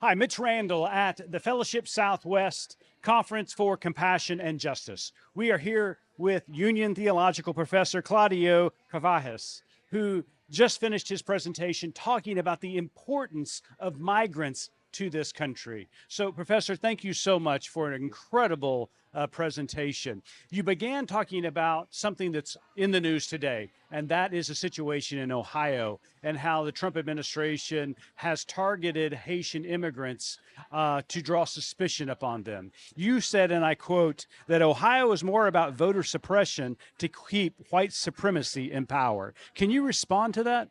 Hi, Mitch Randall at the Fellowship Southwest Conference for Compassion and Justice. We are here with Union Theological Professor Cláudio Carvalhaes, who just finished his presentation talking about the importance of migrants to this country. So, Professor, thank you so much for an incredible presentation. You began talking about something that's in the news today, and that is a situation in Ohio and how the Trump administration has targeted Haitian immigrants to draw suspicion upon them. You said, and I quote, that Ohio is more about voter suppression to keep white supremacy in power. Can you respond to that?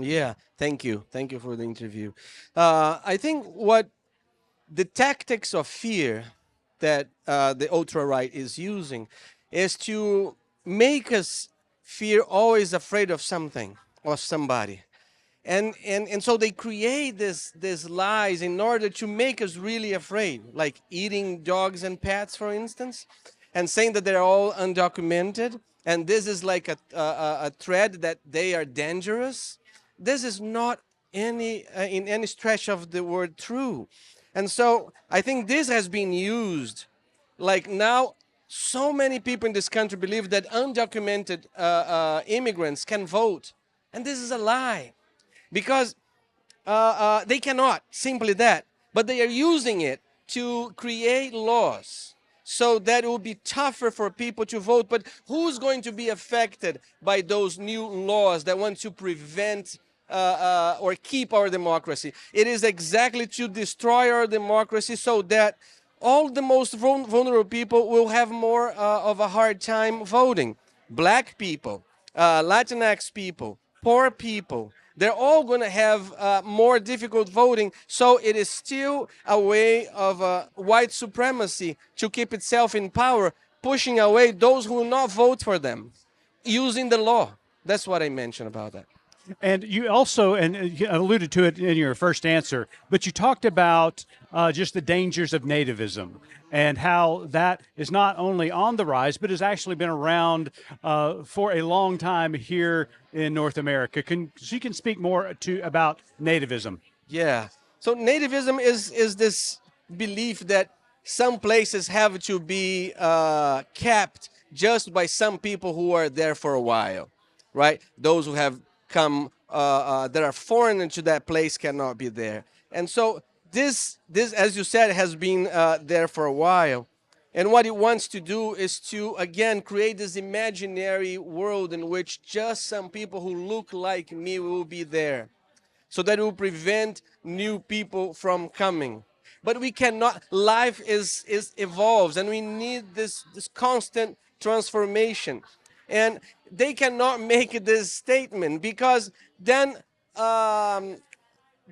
Yeah, thank you. Thank you for the interview. I think what the tactics of fear that the ultra-right is using is to make us fear always afraid of something or somebody. And so they create this lies in order to make us really afraid, like eating dogs and pets, for instance, and saying that they're all undocumented, and this is like a thread that they are dangerous. This is not any in any stretch of the word true. And so I think this has been used, like now so many people in this country believe that undocumented immigrants can vote, and this is a lie, because they cannot, simply that. But they are using it to create laws so that it will be tougher for people to vote. But who's going to be affected by those new laws that want to prevent or keep our democracy? It is exactly to destroy our democracy so that all the most vulnerable people will have more of a hard time voting. Black people, Latinx people, poor people, they're all going to have more difficult voting. So it is still a way of white supremacy to keep itself in power, pushing away those who will not vote for them, using the law. That's what I mentioned about that. And you also, and you alluded to it in your first answer, but you talked about just the dangers of nativism and how that is not only on the rise, but has actually been around for a long time here in North America. So you can speak more to about nativism. Yeah. So nativism is this belief that some places have to be kept just by some people who are there for a while, right? Those who have come that are foreign into that place cannot be there. And so this, as you said, has been there for a while. And what it wants to do is to, again, create this imaginary world in which just some people who look like me will be there, so that it will prevent new people from coming. But we cannot. Life is evolves, and we need this constant transformation. And they cannot make this statement, because then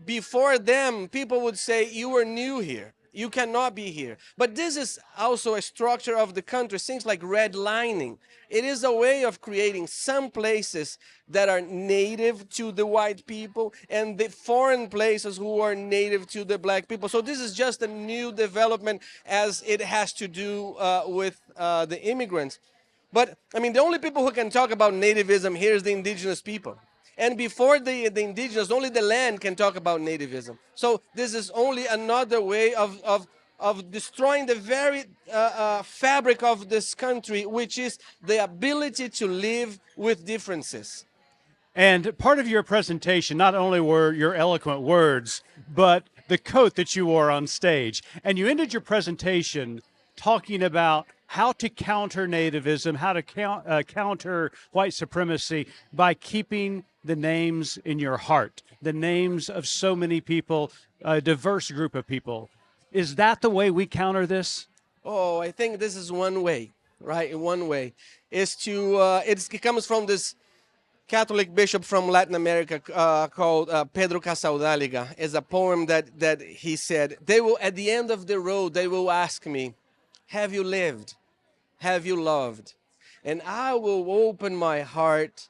before them, people would say, you are new here. You cannot be here. But this is also a structure of the country, things like redlining. It is a way of creating some places that are native to the white people and the foreign places who are native to the black people. So this is just a new development, as it has to do with the immigrants. But I mean, the only people who can talk about nativism here is the indigenous people. And before the indigenous, only the land can talk about nativism. So this is only another way of destroying the very fabric of this country, which is the ability to live with differences. And part of your presentation not only were your eloquent words, but the coat that you wore on stage. And you ended your presentation talking about how to counter nativism, how to counter white supremacy by keeping the names in your heart, the names of so many people, a diverse group of people. Is that the way we counter this? Oh, I think this is one way, right? One way is to, it comes from this Catholic bishop from Latin America called Pedro Casaudaliga. Is a poem that he said, they will, at the end of the road, they will ask me, have you lived? Have you loved? And I will open my heart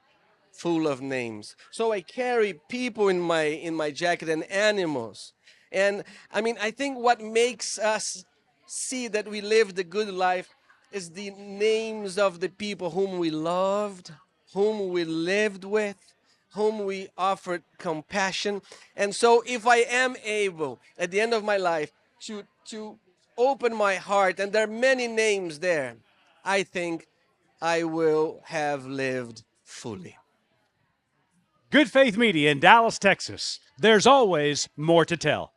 full of names. So I carry people in my jacket and animals. And I mean, I think what makes us see that we lived a good life is the names of the people whom we loved, whom we lived with, whom we offered compassion. And so if I am able at the end of my life to open my heart, and there are many names there, I think I will have lived fully. Good Faith Media in Dallas, Texas. There's always more to tell.